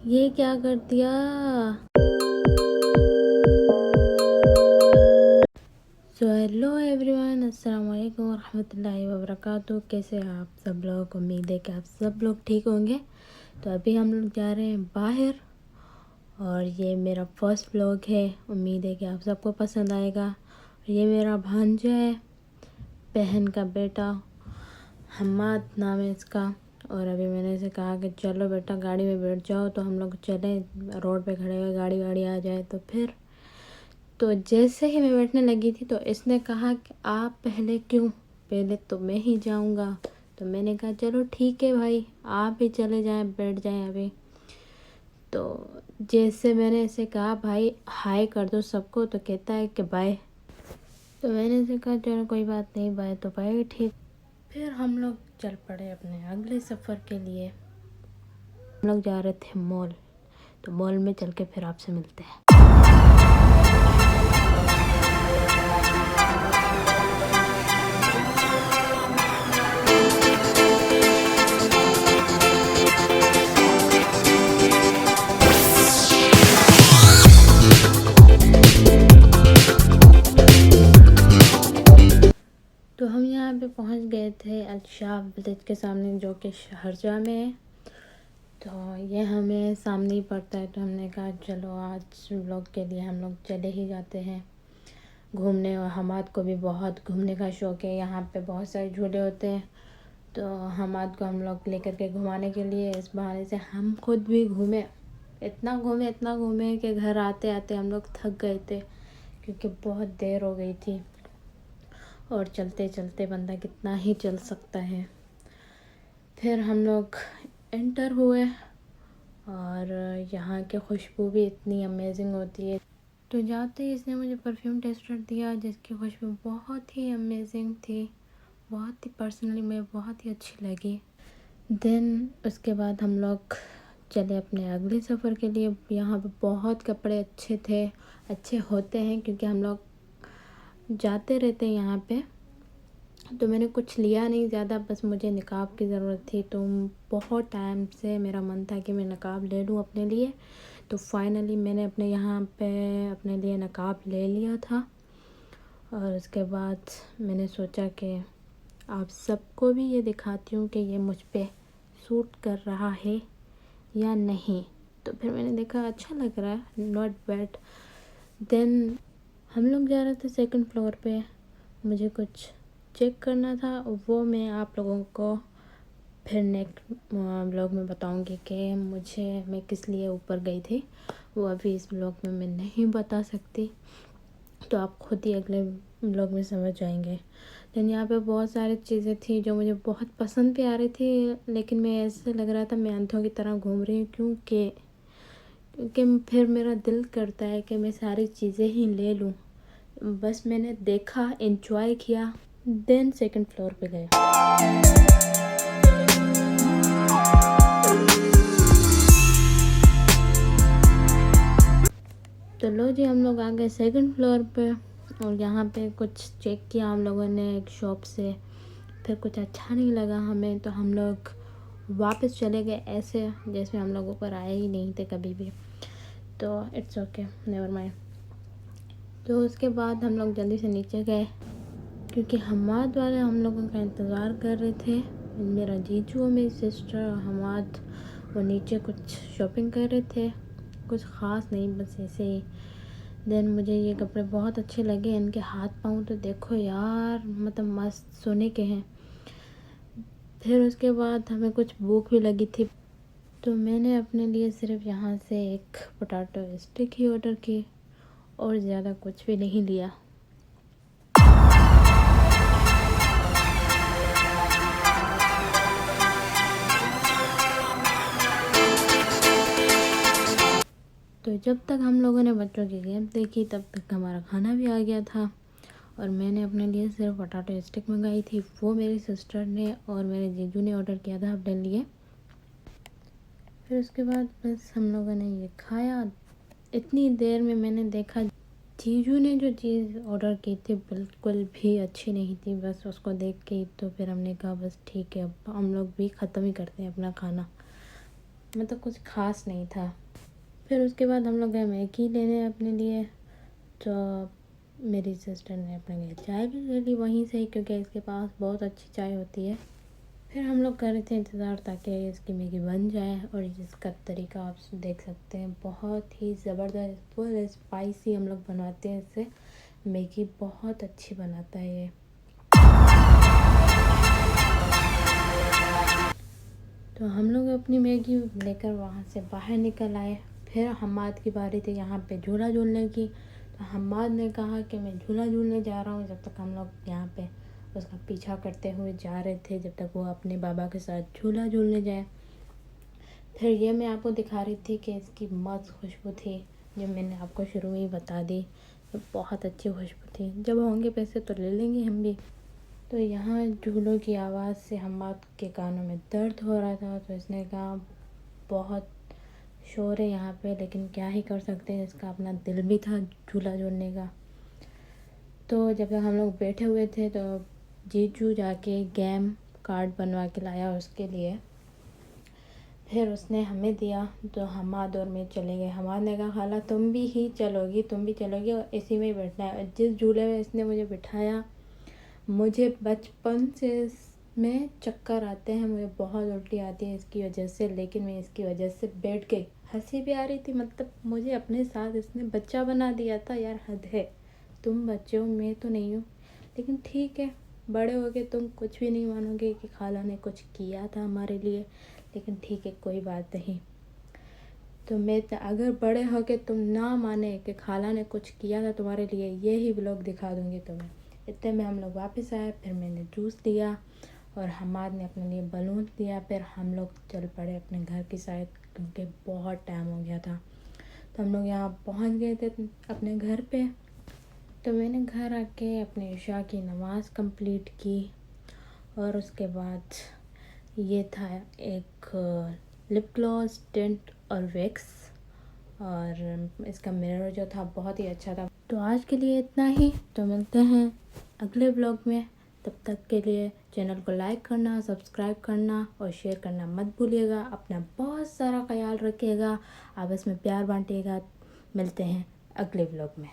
ये क्या कर दिया। सो हेलो एवरीवन, अस्सलाम वालेकुम रहमतुल्लाहि व बरकातुहू। कैसे हैं आप सब लोग? उम्मीद है कि आप सब लोग ठीक होंगे। तो अभी हम लोग जा रहे हैं बाहर और ये मेरा फर्स्ट व्लॉग है। उम्मीद है कि आप सबको पसंद आएगा। ये मेरा भांजा है, बहन का बेटा, हम्माद नाम है इसका। और अभी मैंने इसे कहा कि चलो बेटा गाड़ी में बैठ जाओ, तो हम लोग चले। रोड पे खड़े हुए गाड़ी वाड़ी आ जाए तो फिर। तो जैसे ही मैं बैठने लगी थी तो इसने कहा कि आप पहले क्यों, पहले तो मैं ही जाऊंगा। तो मैंने कहा चलो ठीक है भाई, आप ही चले जाएं, बैठ जाएं अभी। तो जैसे मैंने इसे कहा भाई हाय कर दो सबको, तो कहता है कि बाय। तो मैंने इसे कहा चलो कोई बात नहीं, बाय तो बाय, ठीक। फिर हम लोग चल पड़े अपने अगले सफ़र के लिए। हम लोग जा रहे थे मॉल। तो मॉल में चल के फिर आपसे मिलते हैं। तो हम यहाँ पे पहुँच गए थे अल्शाफ विलेज के सामने, जो कि शारजाह में है। तो ये हमें सामने ही पड़ता है। तो हमने कहा चलो आज व्लॉग के लिए हम लोग चले ही जाते हैं घूमने। और हमाद को भी बहुत घूमने का शौक़ है। यहाँ पे बहुत सारे झूले होते हैं, तो हमाद को हम लोग लेकर के घुमाने के लिए, इस बहाने से हम खुद भी घूमे। इतना घूमे कि घर आते आते हम लोग थक गए थे, क्योंकि बहुत देर हो गई थी। और चलते चलते बंदा कितना ही चल सकता है। फिर हम लोग एंटर हुए और यहाँ की खुशबू भी इतनी अमेजिंग होती है। तो जाते ही इसने मुझे परफ्यूम टेस्टर दिया, जिसकी खुशबू बहुत ही अमेजिंग थी, बहुत ही पर्सनली मुझे बहुत ही अच्छी लगी। देन उसके बाद हम लोग चले अपने अगले सफ़र के लिए। यहाँ पे बहुत कपड़े अच्छे थे, अच्छे होते हैं, क्योंकि हम लोग जाते रहते हैं यहाँ पे। तो मैंने कुछ लिया नहीं ज़्यादा, बस मुझे निकाब की ज़रूरत थी। तो बहुत टाइम से मेरा मन था कि मैं निकाब ले लूँ अपने लिए। तो फाइनली मैंने अपने यहाँ पे अपने लिए निकाब ले लिया था। और उसके बाद मैंने सोचा कि आप सबको भी ये दिखाती हूँ कि ये मुझ पे सूट कर रहा है या नहीं। तो फिर मैंने देखा अच्छा लग रहा है, नॉट बैड। देन हम लोग जा रहे थे सेकंड फ्लोर पे। मुझे कुछ चेक करना था, वो मैं आप लोगों को फिर नेक्स्ट ब्लॉग में बताऊंगी कि मैं किस लिए ऊपर गई थी। वो अभी इस ब्लॉग में मैं नहीं बता सकती, तो आप खुद ही अगले ब्लॉग में समझ जाएंगे। देन यहाँ पे बहुत सारी चीज़ें थी जो मुझे बहुत पसंद भी आ रही थी, लेकिन मैं ऐसे लग रहा था मैं अंधों की तरह घूम रही हूँ, क्योंकि फिर मेरा दिल करता है कि मैं सारी चीज़ें ही ले लूँ। बस मैंने देखा, एंजॉय किया, देन सेकंड फ्लोर पे गए। तो लो जी, हम लोग आ गए सेकंड फ्लोर पे। और यहाँ पे कुछ चेक किया हम लोगों ने एक शॉप से। फिर कुछ अच्छा नहीं लगा हमें, तो हम लोग वापस चले गए, ऐसे जैसे हम लोग ऊपर आए ही नहीं थे कभी भी। तो इट्स ओके, नेवर माइंड। तो उसके बाद हम लोग जल्दी से नीचे गए, क्योंकि हमाद वाले हम लोगों का इंतज़ार कर रहे थे। मेरा जीजू और मेरी सिस्टर और हमाद वो नीचे कुछ शॉपिंग कर रहे थे, कुछ ख़ास नहीं, बस ऐसे ही। देन मुझे ये कपड़े बहुत अच्छे लगे, इनके हाथ पाँव तो देखो यार, मतलब मस्त सोने के हैं। फिर उसके बाद हमें कुछ भूख भी लगी थी, तो मैंने अपने लिए सिर्फ यहाँ से एक पोटैटो स्टिक ही ऑर्डर की, और ज़्यादा कुछ भी नहीं लिया। तो जब तक हम लोगों ने बच्चों की गेम देखी, तब तक हमारा खाना भी आ गया था। और मैंने अपने लिए सिर्फ पोटैटो स्टिक मंगाई थी, वो मेरी सिस्टर ने और मेरे जीजू ने ऑर्डर किया था अपने लिए। फिर उसके बाद बस हम लोगों ने ये खाया। इतनी देर में मैंने देखा जीजू ने जो चीज़ ऑर्डर की थी बिल्कुल भी अच्छी नहीं थी। बस उसको देख के तो फिर हमने कहा बस ठीक है, अब हम लोग भी ख़त्म ही करते हैं अपना खाना। मतलब कुछ ख़ास नहीं था। फिर उसके बाद हम लोग गए मैगी लेने अपने लिए। तो मेरी सिस्टर ने अपने लिए चाय भी ले ली वहीं से ही, क्योंकि इसके पास बहुत अच्छी चाय होती है। फिर हम लोग कर रहे थे इंतज़ार ताकि इसकी मैगी बन जाए, और इसका तरीका आप देख सकते हैं, बहुत ही ज़बरदस्त, बहुत स्पाइसी हम लोग बनाते हैं इससे। मैगी बहुत अच्छी बनाता है ये। तो हम लोग अपनी मैगी लेकर वहाँ से बाहर निकल आए। फिर हम्माद की बारी थी यहाँ पे झूला झूलने की। तो हम्माद ने कहा कि मैं झूला झूलने जा रहा हूँ, जब तक हम लोग यहाँ पे उसका पीछा करते हुए जा रहे थे, जब तक वो अपने बाबा के साथ झूला झूलने जाए। फिर ये मैं आपको दिखा रही थी कि इसकी मस्त खुशबू थी, जो मैंने आपको शुरू में ही बता दी। तो बहुत अच्छी खुशबू थी। जब होंगे पैसे तो ले लेंगे हम भी। तो यहाँ झूलों की आवाज़ से हम्माद के कानों में दर्द हो रहा था। तो इसने कहा बहुत शोर है यहाँ पे, लेकिन क्या ही कर सकते हैं, इसका अपना दिल भी था झूला झूलने का। तो जब तक हम लोग बैठे हुए थे तो जीजू जाके गेम कार्ड बनवा के लाया उसके लिए। फिर उसने हमें दिया, तो हम्माद और मैं चले गए। हम्माद ने कहा खाला तुम भी चलोगी और इसी में ही बैठना है। जिस झूले में इसने मुझे बिठाया, मुझे बचपन से में चक्कर आते हैं, मुझे बहुत उल्टी आती है इसकी वजह से, लेकिन मैं इसकी वजह से बैठ गई। हंसी भी आ रही थी, मतलब मुझे अपने साथ इसने बच्चा बना दिया था यार, हद है। तुम बच्चे हो, मैं तो नहीं हूँ, लेकिन ठीक है, बड़े हो गए, तुम कुछ भी नहीं मानोगे कि खाला ने कुछ किया था हमारे लिए, लेकिन ठीक है, कोई बात नहीं। तो मैं अगर बड़े हो के तुम ना माने कि खाला ने कुछ किया था तुम्हारे लिए, ये ही व्लॉग दिखा दूँगी तुम्हें। इतने में हम लोग वापस आए। फिर मैंने जूस लिया और हम्माद ने अपने लिए बलून लिया। फिर हम लोग चल पड़े अपने घर की साइड, क्योंकि बहुत टाइम हो गया था। तो हम लोग यहाँ पहुँच गए थे अपने घर पे। तो मैंने घर आके अपने इशा की नमाज़ कंप्लीट की, और उसके बाद ये था एक लिप ग्लॉस, टिंट और वैक्स, और इसका मिरर जो था बहुत ही अच्छा था। तो आज के लिए इतना ही। तो मिलते हैं अगले ब्लॉग में। तब तक के लिए चैनल को लाइक करना, सब्सक्राइब करना और शेयर करना मत भूलिएगा। अपना बहुत सारा ख्याल रखिएगा, आपस में प्यार बांटिएगा। मिलते हैं अगले ब्लॉग में।